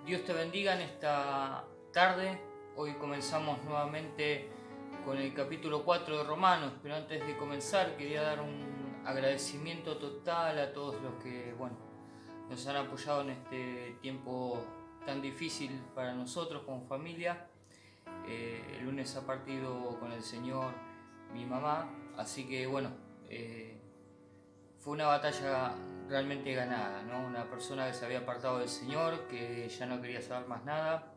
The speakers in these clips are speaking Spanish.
Dios te bendiga en esta tarde. Hoy comenzamos nuevamente con el capítulo 4 de Romanos, pero antes de comenzar quería dar un agradecimiento total a todos los que nos han apoyado en este tiempo tan difícil para nosotros como familia. El lunes ha partido con el Señor mi mamá, así que fue una batalla realmente ganada, ¿no? Una persona que se había apartado del Señor, que ya no quería saber más nada,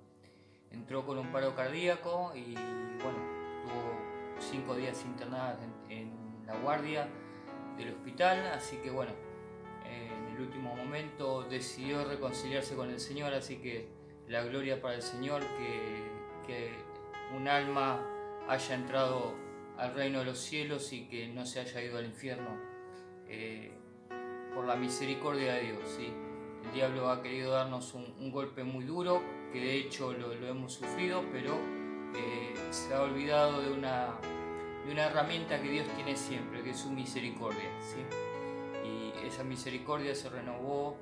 entró con un paro cardíaco y tuvo 5 días internada en la guardia del hospital, así que en el último momento decidió reconciliarse con el Señor, así que la gloria para el Señor, que un alma haya entrado al reino de los cielos y que no se haya ido al infierno. Por la misericordia de Dios, ¿sí? El diablo ha querido darnos un golpe muy duro, que de hecho lo hemos sufrido, pero se ha olvidado de una herramienta que Dios tiene siempre, que es su misericordia, ¿sí? Y esa misericordia se renovó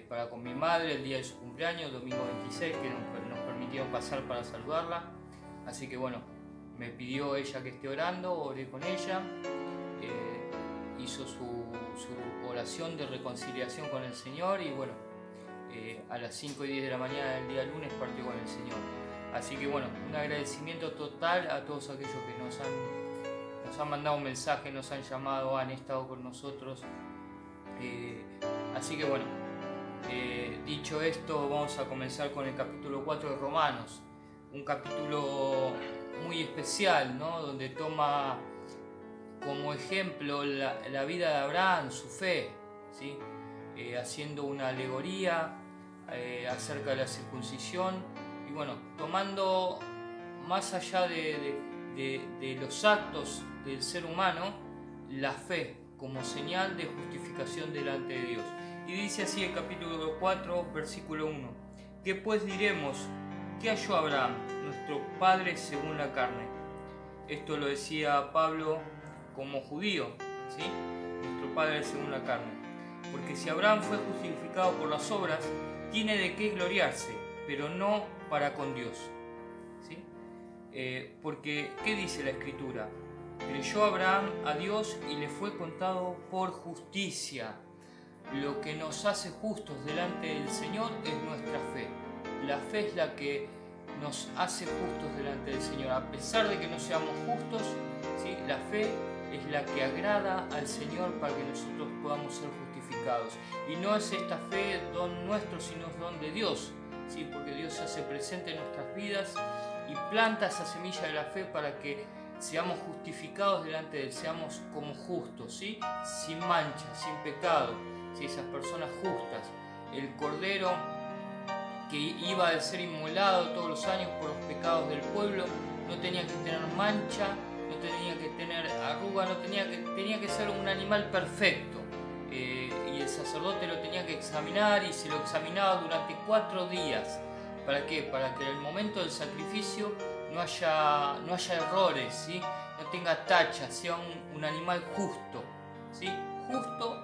para con mi madre el día de su cumpleaños, domingo 26, que nos permitieron pasar para saludarla. Así que me pidió ella que esté orando, oré con ella, hizo su oración de reconciliación con el Señor y a las 5:10 de la mañana del día lunes partió con el Señor. Así que un agradecimiento total a todos aquellos que nos han mandado un mensaje, nos han llamado, han estado con nosotros. Así que dicho esto, vamos a comenzar con el capítulo 4 de Romanos. Un capítulo muy especial, ¿no? Donde toma como ejemplo la vida de Abraham, su fe, ¿sí? Haciendo una alegoría acerca de la circuncisión y tomando más allá de los actos del ser humano, la fe como señal de justificación delante de Dios. Y dice así el capítulo 4, versículo 1: ¿Qué pues diremos? ¿Qué halló Abraham, nuestro padre según la carne? Esto lo decía Pablo como judío, ¿sí? Nuestro padre según la carne. Porque si Abraham fue justificado por las obras, tiene de qué gloriarse, pero no para con Dios, ¿sí? Porque, ¿qué dice la Escritura? Creyó Abraham a Dios y le fue contado por justicia. Lo que nos hace justos delante del Señor es nuestra fe. La fe es la que nos hace justos delante del Señor. A pesar de que no seamos justos, ¿sí? La fe es la que agrada al Señor para que nosotros podamos ser justificados. Y no es esta fe don nuestro, sino es don de Dios, ¿sí? Porque Dios se hace presente en nuestras vidas y planta esa semilla de la fe para que seamos justificados delante de Él, seamos como justos, ¿sí? Sin mancha, sin pecado, ¿sí? Esas personas justas. El Cordero que iba a ser inmolado todos los años por los pecados del pueblo no tenía que tener mancha, no tenía que tener arruga, tenía que ser un animal perfecto. Y el sacerdote lo tenía que examinar y se lo examinaba durante 4 días. ¿Para qué? Para que en el momento del sacrificio no haya errores, ¿sí? No tenga tachas, sea un animal justo, ¿sí? Justo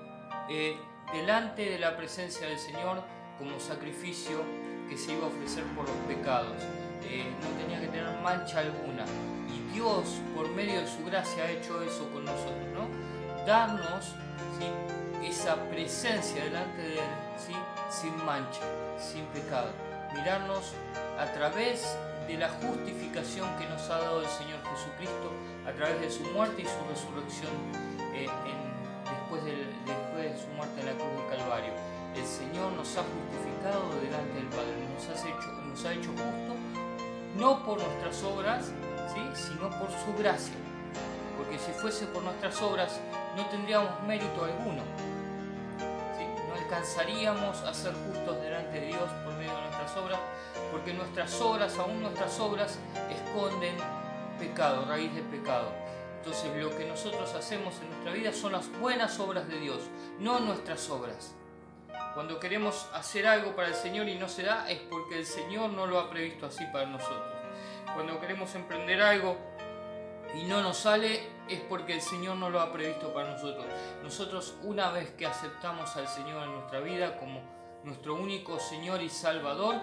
delante de la presencia del Señor como sacrificio que se iba a ofrecer por los pecados. No tenía que tener mancha alguna. Y Dios, por medio de su gracia, ha hecho eso con nosotros, ¿no? Darnos, ¿sí? Esa presencia delante de Él, ¿sí? Sin mancha, sin pecado. Mirarnos a través de la justificación que nos ha dado el Señor Jesucristo, a través de su muerte y su resurrección después de su muerte en la cruz del Calvario. El Señor nos ha justificado delante del Padre, nos ha hecho justos, no por nuestras obras, ¿sí? Sino por su gracia. Porque si fuese por nuestras obras, no tendríamos mérito alguno, ¿sí? No alcanzaríamos a ser justos delante de Dios por medio de nuestras obras, porque aún nuestras obras, esconden pecado, raíz de pecado. Entonces lo que nosotros hacemos en nuestra vida son las buenas obras de Dios, no nuestras obras. Cuando queremos hacer algo para el Señor y no se da, es porque el Señor no lo ha previsto así para nosotros. Cuando queremos emprender algo y no nos sale, es porque el Señor no lo ha previsto para nosotros. Nosotros, una vez que aceptamos al Señor en nuestra vida como nuestro único Señor y Salvador,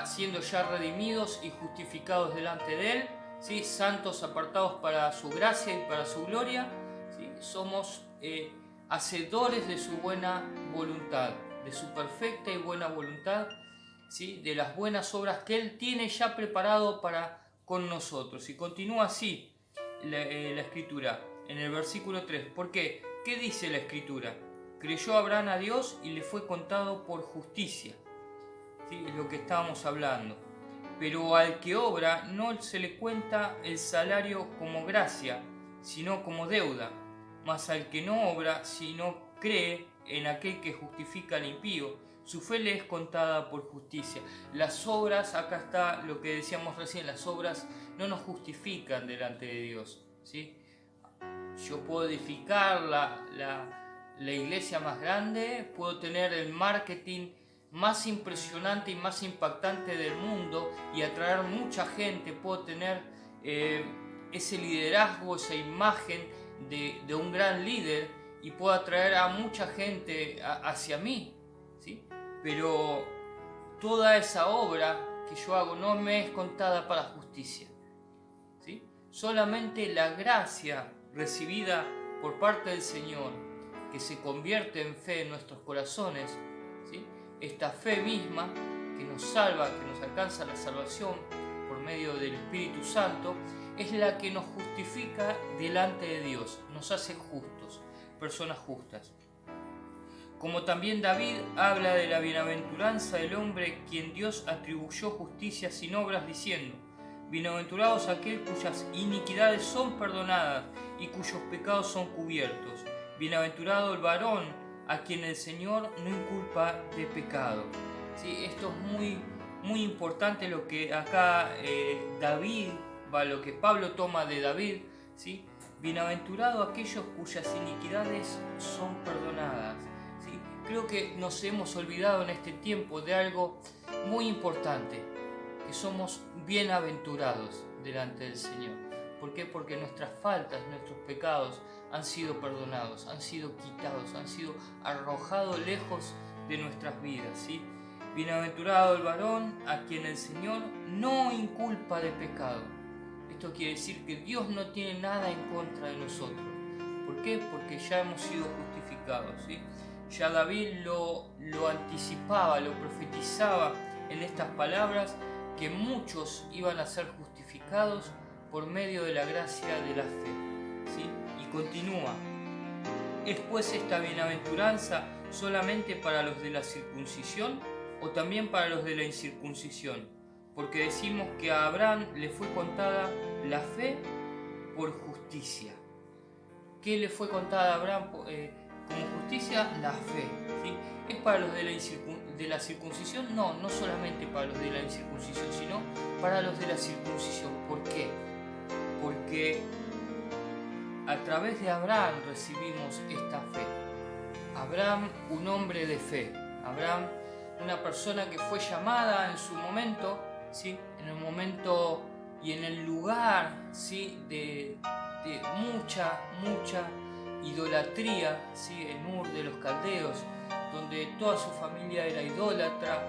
siendo ya redimidos y justificados delante de Él, ¿sí? Santos, apartados para su gracia y para su gloria, ¿sí? Somos hacedores de su buena voluntad, de su perfecta y buena voluntad, ¿sí? De las buenas obras que Él tiene ya preparado para con nosotros. Y continúa así la Escritura en el versículo 3. ¿Por qué? ¿Qué dice la Escritura? Creyó Abraham a Dios y le fue contado por justicia. ¿Sí? Es lo que estábamos hablando. Pero al que obra no se le cuenta el salario como gracia, sino como deuda. Mas al que no obra, sino cree en aquel que justifica al impío, su fe le es contada por justicia. Las obras, acá está lo que decíamos recién, las obras no nos justifican delante de Dios, ¿sí? Yo puedo edificar la iglesia más grande, puedo tener el marketing más impresionante y más impactante del mundo y atraer mucha gente, puedo tener ese liderazgo, esa imagen de un gran líder y puedo atraer a mucha gente hacia mí, ¿sí? Pero toda esa obra que yo hago no me es contada para justicia, ¿sí? Solamente la gracia recibida por parte del Señor, que se convierte en fe en nuestros corazones, ¿sí? Esta fe misma que nos salva, que nos alcanza la salvación por medio del Espíritu Santo, es la que nos justifica delante de Dios, nos hace justos, personas justas. Como también David habla de la bienaventuranza del hombre quien Dios atribuyó justicia sin obras, diciendo: bienaventurados aquel cuyas iniquidades son perdonadas y cuyos pecados son cubiertos. Bienaventurado el varón a quien el Señor no inculpa de pecado. ¿Sí? Esto es muy importante lo que acá lo que Pablo toma de David, ¿sí? Bienaventurado aquellos cuyas iniquidades son perdonadas. ¿Sí? Creo que nos hemos olvidado en este tiempo de algo muy importante, que somos bienaventurados delante del Señor. ¿Por qué? Porque nuestras faltas, nuestros pecados han sido perdonados, han sido quitados, han sido arrojados lejos de nuestras vidas, ¿sí? Bienaventurado el varón a quien el Señor no inculpa de pecado. Esto quiere decir que Dios no tiene nada en contra de nosotros. ¿Por qué? Porque ya hemos sido justificados, ¿sí? Ya David lo anticipaba, lo profetizaba en estas palabras, que muchos iban a ser justificados por medio de la gracia de la fe, ¿sí? Y continúa: ¿es pues esta bienaventuranza solamente para los de la circuncisión o también para los de la incircuncisión? Porque decimos que a Abraham le fue contada la fe por justicia. ¿Qué le fue contada a Abraham como justicia? La fe, ¿sí? ¿Es para los de la circuncisión? No, no solamente para los de la incircuncisión, sino para los de la circuncisión. ¿Por qué? Porque a través de Abraham recibimos esta fe. Abraham, un hombre de fe. Abraham, una persona que fue llamada en su momento, ¿sí? En el momento y en el lugar, ¿sí? de mucha idolatría, ¿sí? En Ur de los Caldeos, donde toda su familia era idólatra,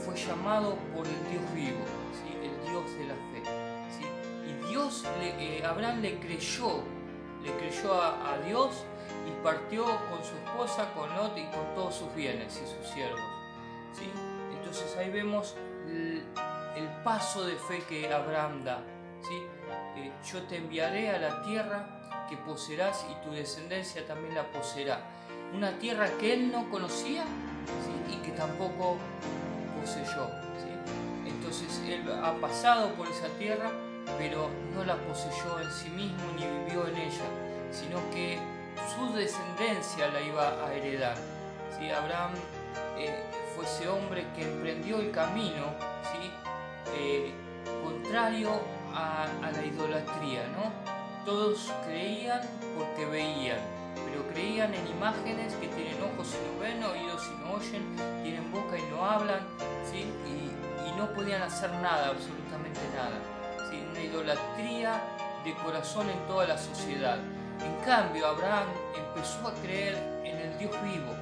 fue llamado por el Dios vivo, ¿sí? El Dios de la fe, ¿sí? Y Dios, Abraham le creyó a Dios y partió con su esposa, con Lot y con todos sus bienes y sus siervos, ¿sí? Entonces ahí vemos el paso de fe que Abraham da, ¿sí? Yo te enviaré a la tierra que poseerás y tu descendencia también la poseerá. Una tierra que él no conocía, ¿sí? Y que tampoco poseyó, ¿sí? Entonces él ha pasado por esa tierra, pero no la poseyó en sí mismo ni vivió en ella, sino que su descendencia la iba a heredar, ¿sí? Abraham fue ese hombre que emprendió el camino, ¿sí? Contrario a la idolatría, ¿no? Todos creían porque veían, pero creían en imágenes que tienen ojos y no ven, oídos y no oyen, tienen boca y no hablan, ¿sí? Y no podían hacer nada, absolutamente nada, ¿sí? Una idolatría de corazón en toda la sociedad. En cambio, Abraham empezó a creer en el Dios vivo,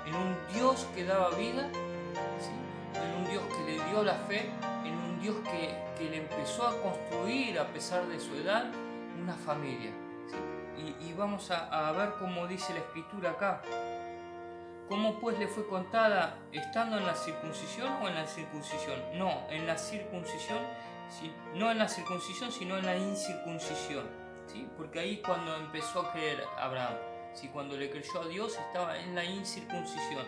en un Dios que daba vida, ¿sí? En un Dios que le dio la fe, en un Dios que le empezó a construir, a pesar de su edad, una familia, ¿sí? Y vamos a ver cómo dice la Escritura acá. ¿Cómo pues le fue contada estando en la circuncisión o en la incircuncisión? No, en la circuncisión, no en la circuncisión, sino en la incircuncisión, ¿sí? Porque ahí cuando empezó a creer Abraham, ¿sí? Cuando le creyó a Dios estaba en la incircuncisión,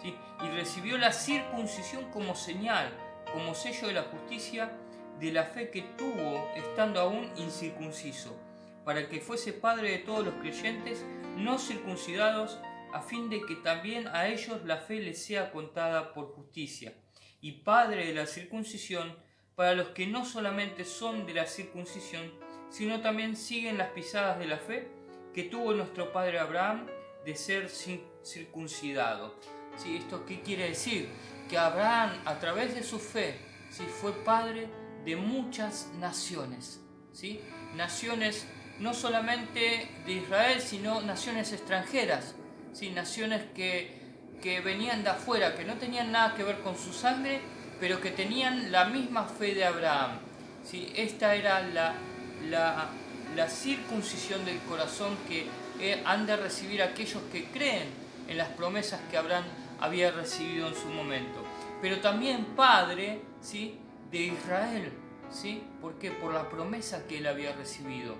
¿sí? Y recibió la circuncisión como señal, como sello de la justicia de la fe que tuvo estando aún incircunciso, para que fuese padre de todos los creyentes no circuncidados, a fin de que también a ellos la fe les sea contada por justicia, y padre de la circuncisión para los que no solamente son de la circuncisión, sino también siguen las pisadas de la fe que tuvo nuestro padre Abraham de ser circuncidado. ¿Sí? ¿Esto qué quiere decir? Que Abraham, a través de su fe, ¿sí? Fue padre de muchas naciones, ¿sí? Naciones no solamente de Israel, sino naciones extranjeras, ¿sí? Naciones que venían de afuera, que no tenían nada que ver con su sangre, pero que tenían la misma fe de Abraham, ¿sí? Esta era la circuncisión del corazón que han de recibir aquellos que creen en las promesas que Abraham había recibido en su momento. Pero también padre, ¿sí? De Israel, ¿sí? ¿Por qué? Por la promesa que él había recibido.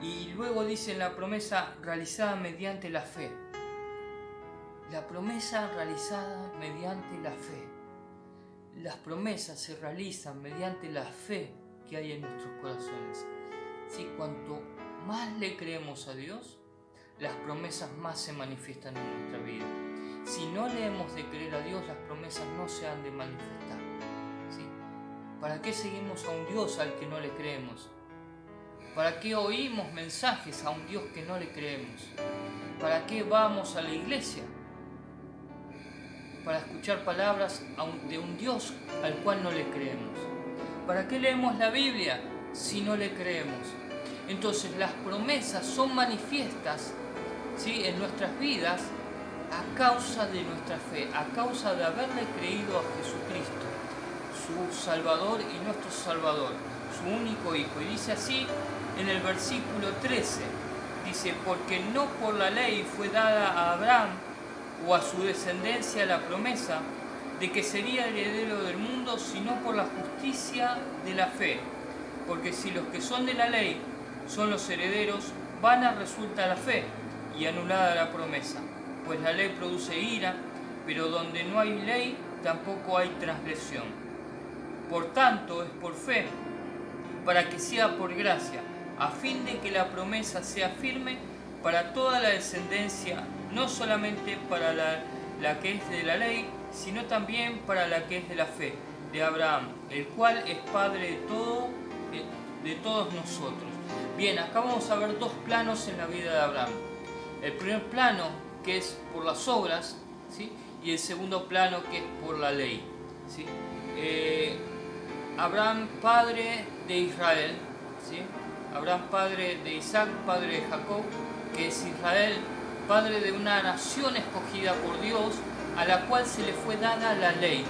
Y luego dice en la promesa realizada mediante la fe. La promesa realizada mediante la fe. Las promesas se realizan mediante la fe que hay en nuestros corazones. ¿Sí? Cuanto más le creemos a Dios, las promesas más se manifiestan en nuestra vida. Si no le hemos de creer a Dios, las promesas no se han de manifestar, ¿sí? ¿Para qué seguimos a un Dios al que no le creemos? ¿Para qué oímos mensajes a un Dios que no le creemos? ¿Para qué vamos a la iglesia? Para escuchar palabras de un Dios al cual no le creemos. ¿Para qué leemos la Biblia si no le creemos? Entonces las promesas son manifiestas, ¿sí? En nuestras vidas a causa de nuestra fe, a causa de haberle creído a Jesucristo, su Salvador y nuestro Salvador, su único Hijo. Y dice así en el versículo 13, dice, porque no por la ley fue dada a Abraham o a su descendencia la promesa de que sería heredero del mundo, sino por la justicia de la fe. Porque si los que son de la ley son los herederos, vana resulta la fe y anulada la promesa. Pues la ley produce ira, pero donde no hay ley, tampoco hay transgresión. Por tanto, es por fe, para que sea por gracia, a fin de que la promesa sea firme para toda la descendencia, no solamente para la que es de la ley, sino también para la que es de la fe, de Abraham, el cual es Padre de todos nosotros. Bien, acá vamos a ver dos planos en la vida de Abraham. El primer plano, que es por las obras, ¿sí? Y el segundo plano, que es por la ley, ¿sí? Abraham, padre de Israel, ¿sí? Abraham, padre de Isaac, padre de Jacob, que es Israel, padre de una nación escogida por Dios, a la cual se le fue dada la ley,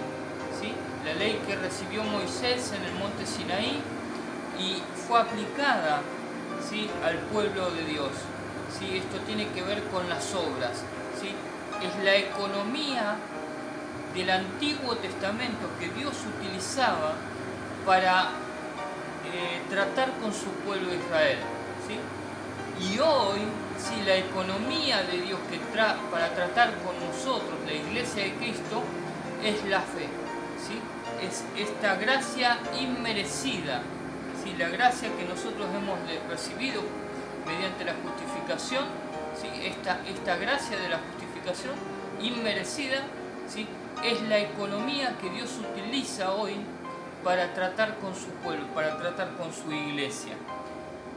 ¿sí? La ley que recibió Moisés en el monte Sinaí y fue aplicada, ¿sí? Al pueblo de Dios, ¿sí? Esto tiene que ver con las obras, ¿sí? Es la economía del Antiguo Testamento que Dios utilizaba para tratar con su pueblo Israel, ¿sí? Y hoy, sí, la economía de Dios para tratar con nosotros, la Iglesia de Cristo, es la fe, ¿sí? Es esta gracia inmerecida, ¿sí? La gracia que nosotros hemos recibido mediante la justificación, ¿sí? Esta gracia de la justificación inmerecida, ¿sí? Es la economía que Dios utiliza hoy para tratar con su pueblo, para tratar con su iglesia.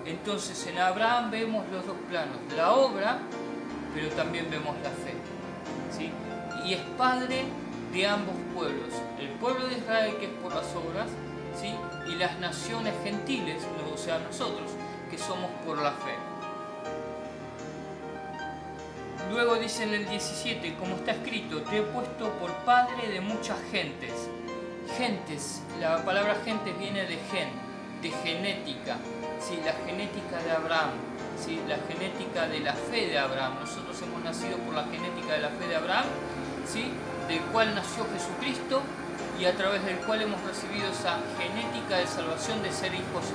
Entonces en Abraham vemos los dos planos, la obra, pero también vemos la fe, ¿sí? Y es padre de ambos pueblos, el pueblo de Israel, que es por las obras, ¿sí? Y las naciones gentiles, o sea nosotros, que somos por la fe. Luego dice en el 17, como está escrito, te he puesto por padre de muchas gentes. Gentes, la palabra gentes viene de gen, de genética, ¿sí? La genética de Abraham, ¿sí? La genética de la fe de Abraham. Nosotros hemos nacido por la genética de la fe de Abraham, ¿sí? Del cual nació Jesucristo y a través del cual hemos recibido esa genética de salvación de ser hijos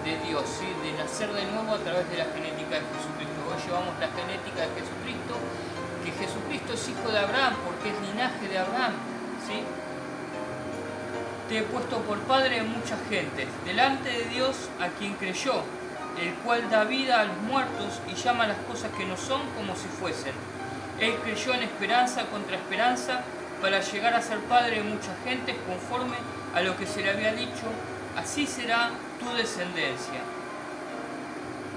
de Dios, ¿sí? De nacer de nuevo a través de la genética de Jesucristo. Hoy llevamos la genética de Jesucristo, que Jesucristo es hijo de Abraham porque es linaje de Abraham, ¿sí? Te he puesto por padre de muchas gentes, delante de Dios a quien creyó, el cual da vida a los muertos y llama a las cosas que no son como si fuesen. Él creyó en esperanza contra esperanza para llegar a ser padre de muchas gentes conforme a lo que se le había dicho, así será tu descendencia.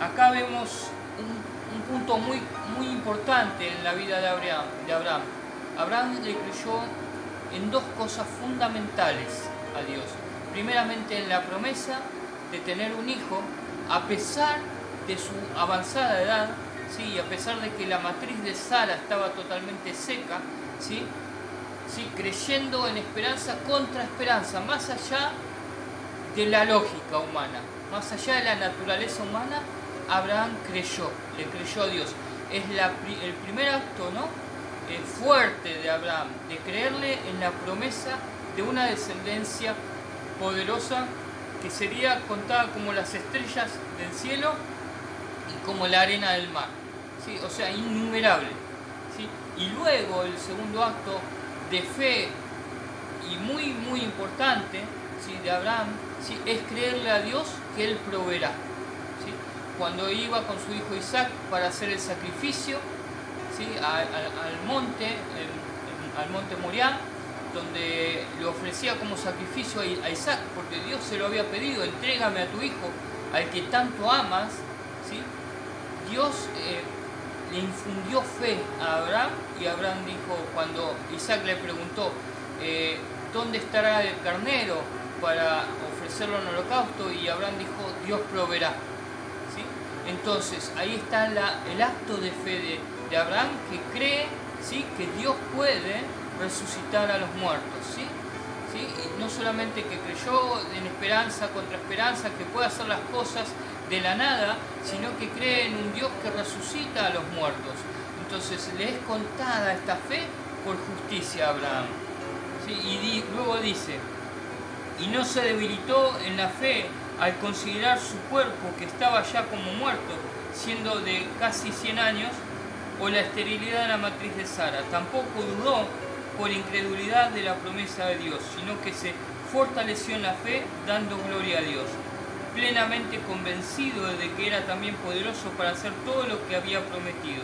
Acá vemos un punto muy importante en la vida de Abraham. Abraham le creyó en dos cosas fundamentales a Dios. Primeramente en la promesa de tener un hijo, a pesar de su avanzada edad, ¿sí? Y a pesar de que la matriz de Sara estaba totalmente seca, ¿sí? ¿Sí? Creyendo en esperanza contra esperanza, más allá de la lógica humana, más allá de la naturaleza humana, Abraham le creyó a Dios. Es el primer acto, ¿no? Fuerte de Abraham, de creerle en la promesa de una descendencia poderosa que sería contada como las estrellas del cielo y como la arena del mar, ¿sí? O sea, innumerable, ¿sí? Y luego el segundo acto de fe y muy importante, ¿sí? De Abraham, ¿sí? Es creerle a Dios que Él proveerá, ¿sí? Cuando iba con su hijo Isaac para hacer el sacrificio, ¿sí? al monte Moriah, donde le ofrecía como sacrificio a Isaac, porque Dios se lo había pedido, entrégame a tu hijo, al que tanto amas, ¿sí? Dios le infundió fe a Abraham, y Abraham dijo, cuando Isaac le preguntó, ¿dónde estará el carnero para ofrecerlo en holocausto? Y Abraham dijo, Dios proveerá, ¿sí? Entonces ahí está el acto de fe de Abraham, que cree, ¿sí? Que Dios puede resucitar a los muertos, ¿sí? ¿Sí? Y no solamente que creyó en esperanza contra esperanza, que puede hacer las cosas de la nada, sino que cree en un Dios que resucita a los muertos. Entonces le es contada esta fe por justicia a Abraham, ¿sí? Y luego dice, y no se debilitó en la fe al considerar su cuerpo que estaba ya como muerto, siendo de casi 100 años, o la esterilidad de la matriz de Sara. Tampoco dudó por incredulidad de la promesa de Dios, sino que se fortaleció en la fe, dando gloria a Dios, plenamente convencido de que era también poderoso para hacer todo lo que había prometido,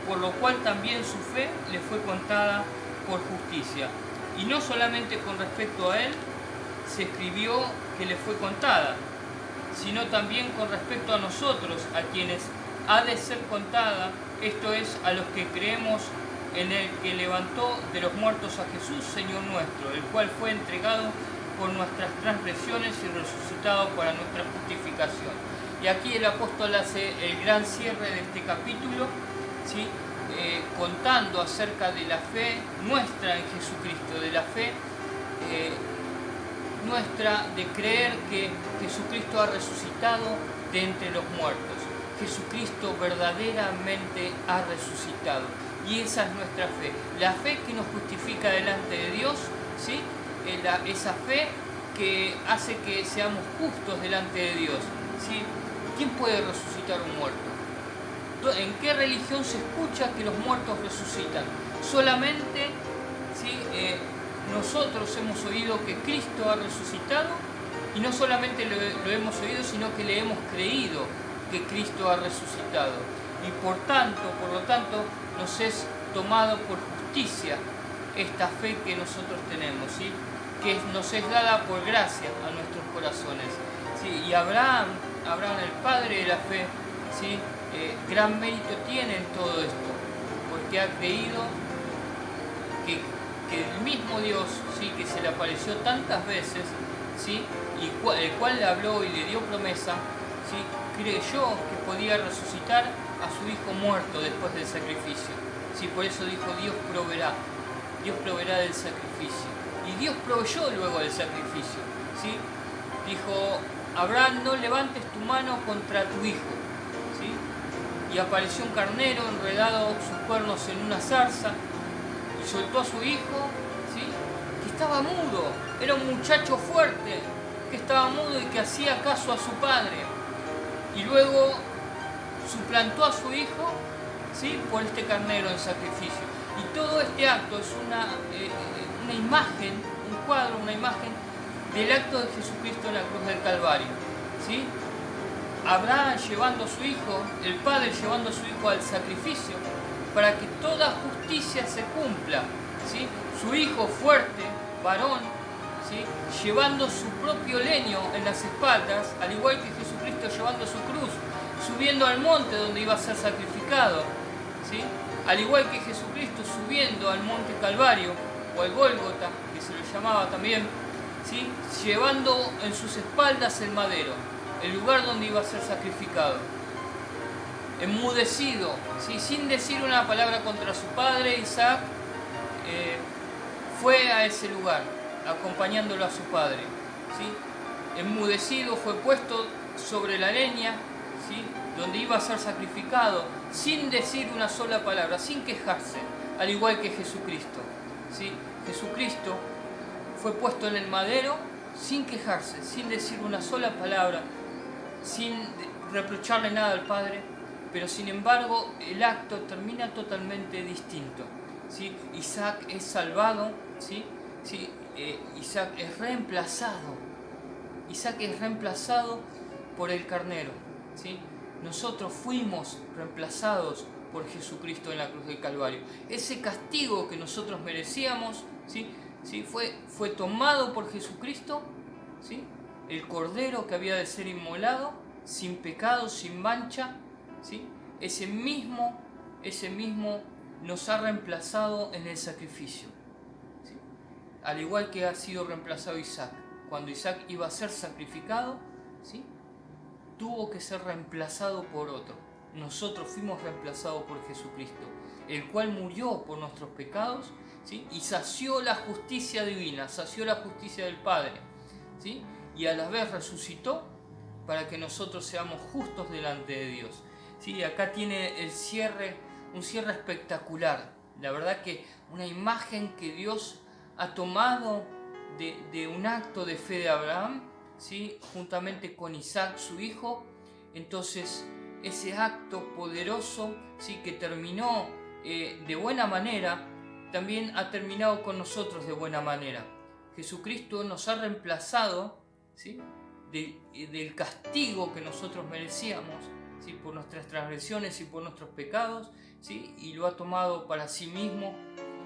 por lo cual también su fe le fue contada por justicia. Y no solamente con respecto a él se escribió que le fue contada, sino también con respecto a nosotros, a quienes ha de ser contada, esto es, a los que creemos en el que levantó de los muertos a Jesús, Señor nuestro, el cual fue entregado por nuestras transgresiones y resucitado para nuestra justificación. Y aquí el apóstol hace el gran cierre de este capítulo, ¿sí? Contando acerca de la fe nuestra en Jesucristo, de la fe nuestra de creer que Jesucristo ha resucitado de entre los muertos. Jesucristo verdaderamente ha resucitado. Y esa es nuestra fe. La fe que nos justifica delante de Dios, ¿sí? Esa fe que hace que seamos justos delante de Dios, ¿sí? ¿Quién puede resucitar un muerto? ¿En qué religión se escucha que los muertos resucitan? Solamente, ¿sí? Nosotros hemos oído que Cristo ha resucitado, y no solamente lo hemos oído, sino que le hemos creído que Cristo ha resucitado. Y por lo tanto, nos es tomado por justicia esta fe que nosotros tenemos, ¿sí? Que nos es dada por gracia a nuestros corazones, ¿sí? Y Abraham, el padre de la fe, ¿sí? Gran mérito tiene en todo esto, porque ha creído que el mismo Dios, ¿sí? Que se le apareció tantas veces, ¿sí? El cual le habló y le dio promesa, ¿sí? Creyó que podía resucitar a su hijo muerto después del sacrificio. ¿Sí? Por eso dijo, Dios proveerá del sacrificio. Y Dios proveyó luego del sacrificio. ¿Sí? Dijo, Abraham, no levantes tu mano contra tu hijo. ¿Sí? Y apareció un carnero enredado sus cuernos en una zarza y soltó a su hijo, ¿sí? Que estaba mudo, era un muchacho fuerte, que estaba mudo y que hacía caso a su padre. Y luego suplantó a su hijo, ¿sí? Por este carnero en sacrificio. Y todo este acto es una imagen, un cuadro, una imagen del acto de Jesucristo en la cruz del Calvario. ¿Sí? Abraham llevando a su hijo, el padre llevando a su hijo al sacrificio, para que toda justicia se cumpla. ¿Sí? Su hijo fuerte, varón, ¿sí? Llevando su propio leño en las espaldas, al igual que Jesucristo llevando su cruz, subiendo al monte donde iba a ser sacrificado, ¿sí? Al igual que Jesucristo subiendo al monte Calvario, o al Gólgota, que se lo llamaba también, ¿sí? Llevando en sus espaldas el madero, el lugar donde iba a ser sacrificado. Enmudecido, ¿sí? Sin decir una palabra contra su padre, Isaac fue a ese lugar, acompañándolo a su padre. ¿Sí? Enmudecido, fue puesto sobre la leña, ¿sí? Donde iba a ser sacrificado, sin decir una sola palabra, sin quejarse, al igual que Jesucristo. ¿Sí? Jesucristo fue puesto en el madero sin quejarse, sin decir una sola palabra, sin reprocharle nada al Padre, pero sin embargo el acto termina totalmente distinto. ¿Sí? Isaac es salvado, ¿sí? ¿Sí? Isaac es reemplazado. Isaac es reemplazado por el carnero. ¿Sí? Nosotros fuimos reemplazados por Jesucristo en la cruz del Calvario. Ese castigo que nosotros merecíamos, ¿sí? ¿Sí? Fue tomado por Jesucristo, ¿sí? El cordero que había de ser inmolado, sin pecado, sin mancha, ¿sí? Ese mismo nos ha reemplazado en el sacrificio, ¿sí? Al igual que ha sido reemplazado Isaac. Cuando Isaac iba a ser sacrificado, ¿sí? Tuvo que ser reemplazado por otro. Nosotros fuimos reemplazados por Jesucristo, el cual murió por nuestros pecados, ¿sí? Y sació la justicia divina, sació la justicia del Padre, ¿sí? Y a la vez resucitó para que nosotros seamos justos delante de Dios. ¿Sí? Acá tiene un cierre espectacular. La verdad que una imagen que Dios ha tomado de un acto de fe de Abraham, ¿sí? Juntamente con Isaac, su hijo. Entonces, ese acto poderoso, ¿sí? Que terminó de buena manera, también ha terminado con nosotros de buena manera. Jesucristo nos ha reemplazado, ¿sí? Del castigo que nosotros merecíamos, ¿sí? Por nuestras transgresiones y por nuestros pecados, ¿sí? Y lo ha tomado para sí mismo,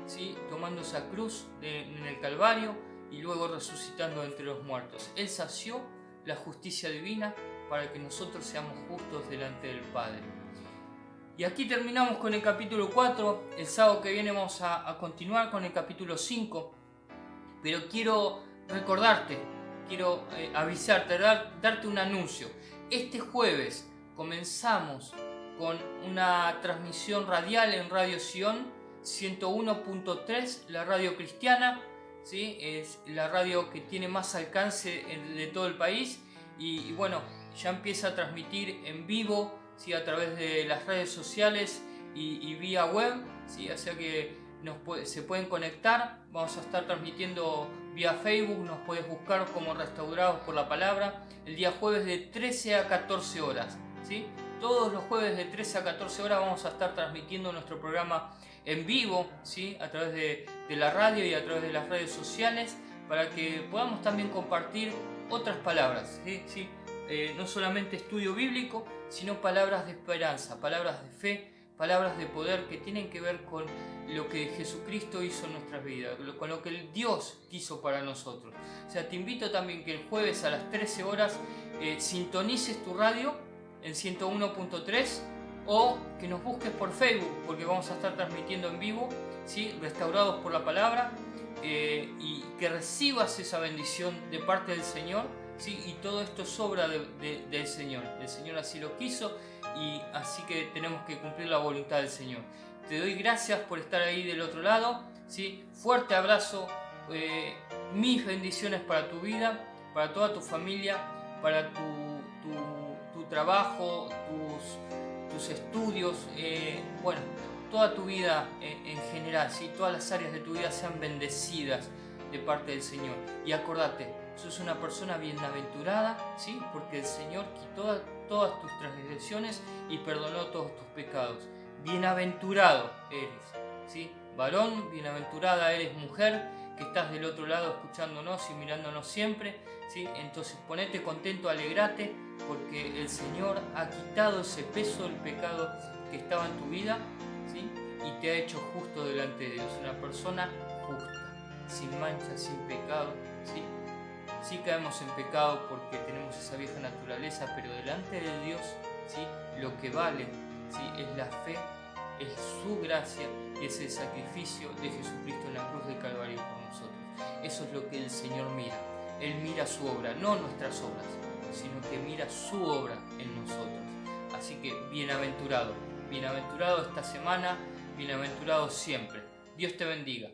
¿sí? Tomando esa cruz en el Calvario y luego resucitando entre los muertos. Él sació la justicia divina para que nosotros seamos justos delante del Padre. Y aquí terminamos con el capítulo 4. El sábado que viene vamos a continuar con el capítulo 5. Pero quiero recordarte, quiero avisarte, darte un anuncio. Este jueves comenzamos con una transmisión radial en Radio Sion 101.3, la radio cristiana, ¿sí? Es la radio que tiene más alcance de todo el país y bueno, ya empieza a transmitir en vivo, ¿sí? A través de las redes sociales y vía web, ¿sí? O sea que se pueden conectar. Vamos a estar transmitiendo vía Facebook, nos puedes buscar como Restaurados por la Palabra, el día jueves de 13 a 14 horas, ¿sí? Todos los jueves de 13 a 14 horas vamos a estar transmitiendo nuestro programa en vivo, ¿sí? A través de la radio y a través de las redes sociales, para que podamos también compartir otras palabras, ¿sí? ¿Sí? No solamente estudio bíblico, sino palabras de esperanza, palabras de fe, palabras de poder que tienen que ver con lo que Jesucristo hizo en nuestras vidas, con lo que Dios quiso para nosotros. O sea, te invito también que el jueves a las 13 horas sintonices tu radio en 101.3 o que nos busques por Facebook, porque vamos a estar transmitiendo en vivo, ¿sí? Restaurados por la Palabra, y que recibas esa bendición de parte del Señor, ¿sí? Y todo esto es obra del Señor. El Señor así lo quiso y así que tenemos que cumplir la voluntad del Señor. Te doy gracias por estar ahí del otro lado, ¿sí? Fuerte abrazo, mis bendiciones para tu vida, para toda tu familia, para tu trabajo, tus estudios, bueno, toda tu vida en general, ¿sí? Todas las áreas de tu vida sean bendecidas de parte del Señor. Y acordate, sos una persona bienaventurada, ¿sí? Porque el Señor quitó todas tus transgresiones y perdonó todos tus pecados. Bienaventurado eres, ¿sí? Varón, bienaventurada eres mujer, que estás del otro lado escuchándonos y mirándonos siempre, ¿sí? Entonces ponete contento, alegrate, porque el Señor ha quitado ese peso del pecado que estaba en tu vida, ¿sí? Y te ha hecho justo delante de Dios, una persona justa, sin mancha, sin pecado, ¿sí? Sí caemos en pecado porque tenemos esa vieja naturaleza, pero delante de Dios, ¿sí? Lo que vale, ¿sí? Es la fe, es su gracia y es el sacrificio de Jesucristo en la cruz del Calvario por nosotros. Eso es lo que el Señor mira. Él mira su obra, no nuestras obras, sino que mira su obra en nosotros. Así que bienaventurado esta semana, bienaventurado siempre. Dios te bendiga.